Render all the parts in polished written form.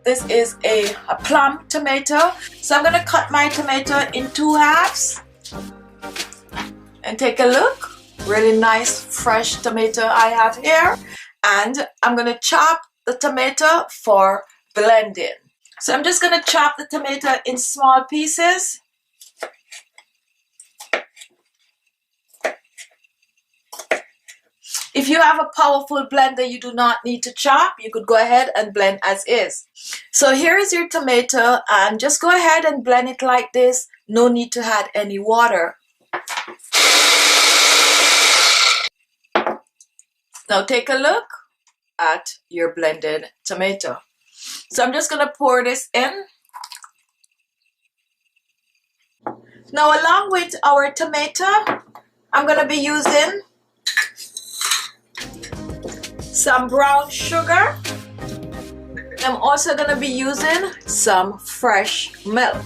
this is a plum tomato. So I'm going to cut my tomato in 2 halves. And take a look. Really nice fresh tomato I have here. And I'm going to chop the tomato for blending. So I'm just going to chop the tomato in small pieces. If you have a powerful blender, you do not need to chop. You could go ahead and blend as is. So here is your tomato, and just go ahead and blend it like this. No need to add any water. Now take a look at your blended tomato. So I'm just going to pour this in. Now along with our tomato, I'm going to be using some brown sugar. I'm also going to be using some fresh milk.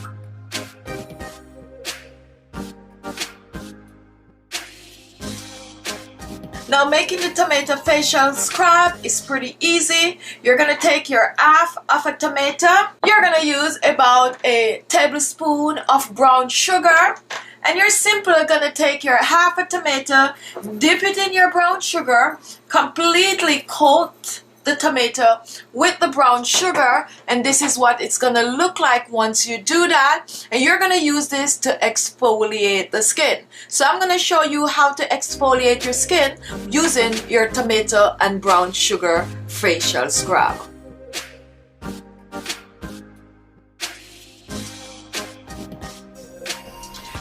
Now making the tomato facial scrub is pretty easy. You're going to take your half of a tomato. You're going to use about a tablespoon of brown sugar. And you're simply going to take your half a tomato, dip it in your brown sugar, completely coat the tomato with the brown sugar, and this is what it's going to look like once you do that. And you're going to use this to exfoliate the skin. So I'm going to show you how to exfoliate your skin using your tomato and brown sugar facial scrub.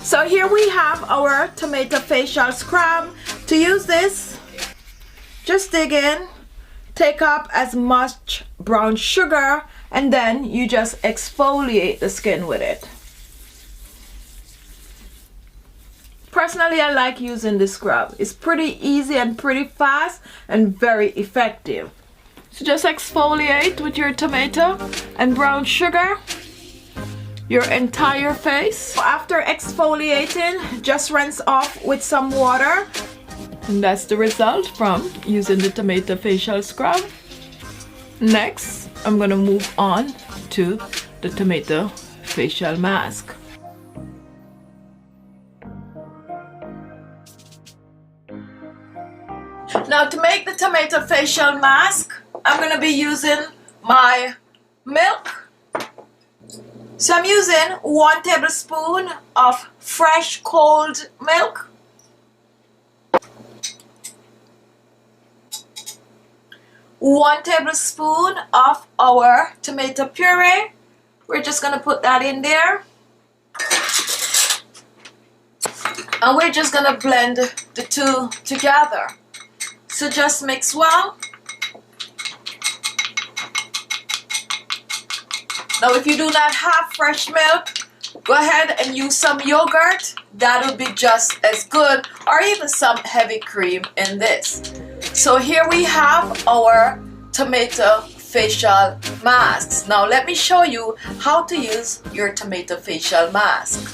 So here we have our tomato facial scrub. To use this, just dig in, take up as much brown sugar, and then you just exfoliate the skin with it. Personally, I like using this scrub. It's pretty easy and pretty fast and very effective. So just exfoliate with your tomato and brown sugar your entire face. After exfoliating, just rinse off with some water. And that's the result from using the tomato facial scrub. Next, I'm going to move on to the tomato facial mask. Now to make the tomato facial mask, I'm going to be using my milk. So I'm using 1 tablespoon of fresh cold milk. 1 tablespoon of our tomato puree. We're just going to put that in there. And we're just going to blend the two together. So just mix well. Now if you do not have fresh milk, go ahead and use some yogurt. That would be just as good, or even some heavy cream in this. So here we have our tomato facial masks. Now let me show you how to use your tomato facial mask.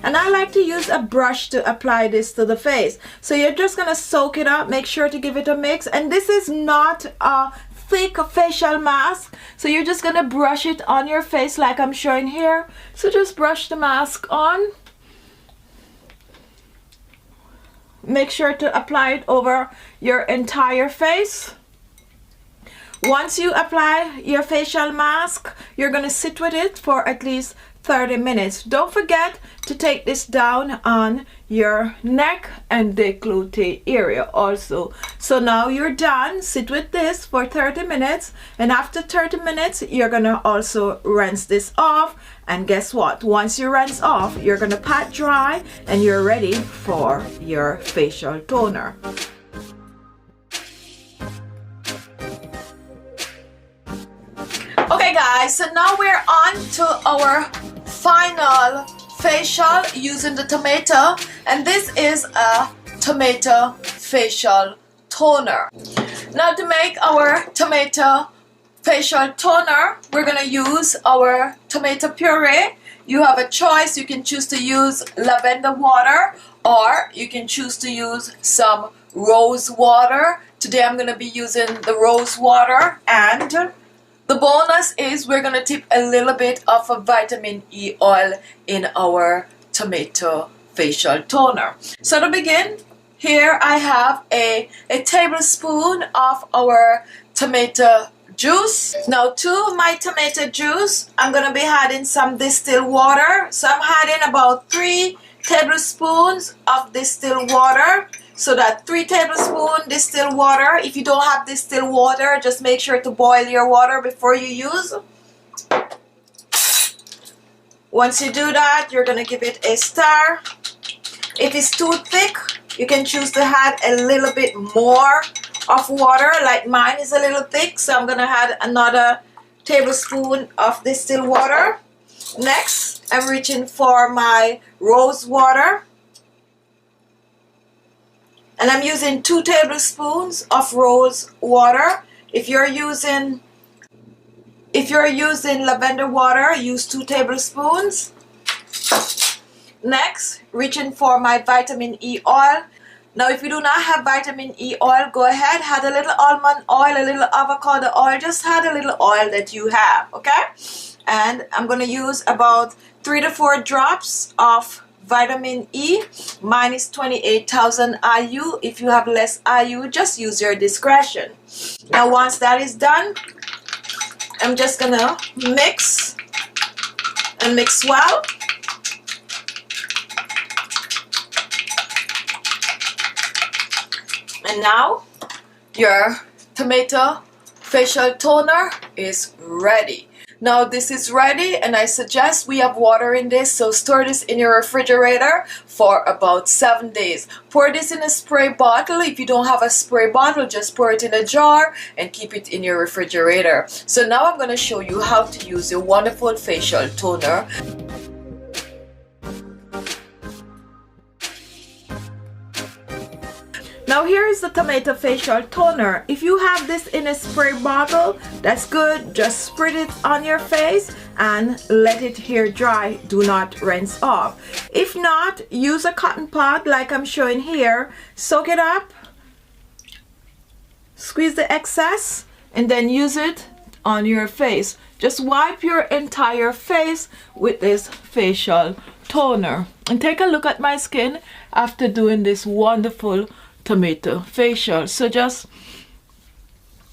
And I like to use a brush to apply this to the face. So you're just going to soak it up, make sure to give it a mix. And this is not a thick facial mask. So you're just going to brush it on your face like I'm showing here. So just brush the mask on. Make sure to apply it over your entire face. Once you apply your facial mask, you're going to sit with it for at least 30 minutes. Don't forget to take this down on your neck and décolleté area also. So now you're done. Sit with this for 30 minutes, and after 30 minutes you're gonna also rinse this off. And guess what? Once you rinse off, you're gonna pat dry and you're ready for your facial toner. Okay guys, so now we're on to our final facial using the tomato, and this is a tomato facial toner. Now to make our tomato facial toner, we're gonna use our tomato puree. You have a choice. You can choose to use lavender water, or you can choose to use some rose water. Today I'm going to be using the rose water, and the bonus is we're going to dip a little bit of a vitamin E oil in our tomato facial toner. So to begin, here I have a tablespoon of our tomato juice. Now to my tomato juice, I'm going to be adding some distilled water. So I'm adding about 3 tablespoons of distilled water. So that 3 tablespoons distilled water. If you don't have distilled water, just make sure to boil your water before you use. Once you do that, you're going to give it a stir. If it's too thick, you can choose to add a little bit more of water. Like mine is a little thick, so I'm going to add another tablespoon of distilled water. Next, I'm reaching for my rose water. And I'm using 2 tablespoons of rose water. If you're using lavender water, use 2 tablespoons. Next, reaching for my vitamin E oil. Now, if you do not have vitamin E oil, go ahead, add a little almond oil, a little avocado oil. Just add a little oil that you have, okay? And I'm going to use about 3 to 4 drops of vitamin E. Mine is 28,000 IU. If you have less IU, just use your discretion. Now, once that is done, I'm just going to mix and mix well. And now your tomato facial toner is ready. Now this is ready, and I suggest we have water in this, so store this in your refrigerator for about 7 days. Pour this in a spray bottle. If you don't have a spray bottle, just pour it in a jar and keep it in your refrigerator. So now I'm going to show you how to use a wonderful facial toner. Now here is the tomato facial toner. If you have this in a spray bottle, that's good. Just spread it on your face and let it air dry. Do not rinse off. If not, use a cotton pad like I'm showing here. Soak it up, squeeze the excess, and then use it on your face. Just wipe your entire face with this facial toner. And take a look at my skin after doing this wonderful tomato facial. So just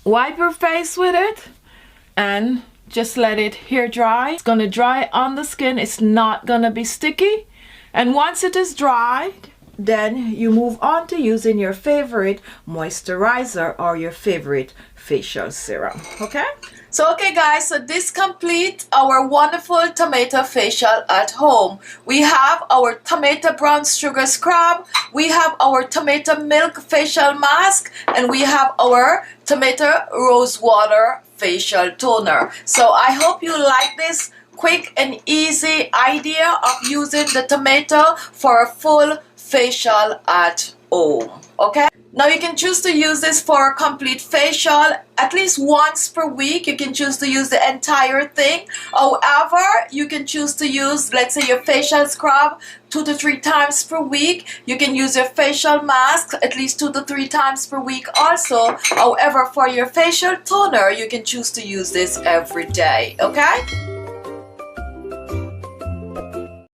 wipe your face with it and just let it air dry. It's gonna dry on the skin. It's not gonna be sticky. And once it is dried, then you move on to using your favorite moisturizer or your favorite facial serum. Okay? So okay guys, so this completes our wonderful tomato facial at home. We have our tomato brown sugar scrub, we have our tomato milk facial mask, and we have our tomato rose water facial toner. So I hope you like this quick and easy idea of using the tomato for a full facial at home. Okay? Now you can choose to use this for a complete facial at least once per week. You can choose to use the entire thing. However, you can choose to use, let's say, your facial scrub 2 to 3 times per week. You can use your facial mask at least 2 to 3 times per week also. However, for your facial toner, you can choose to use this every day. Okay?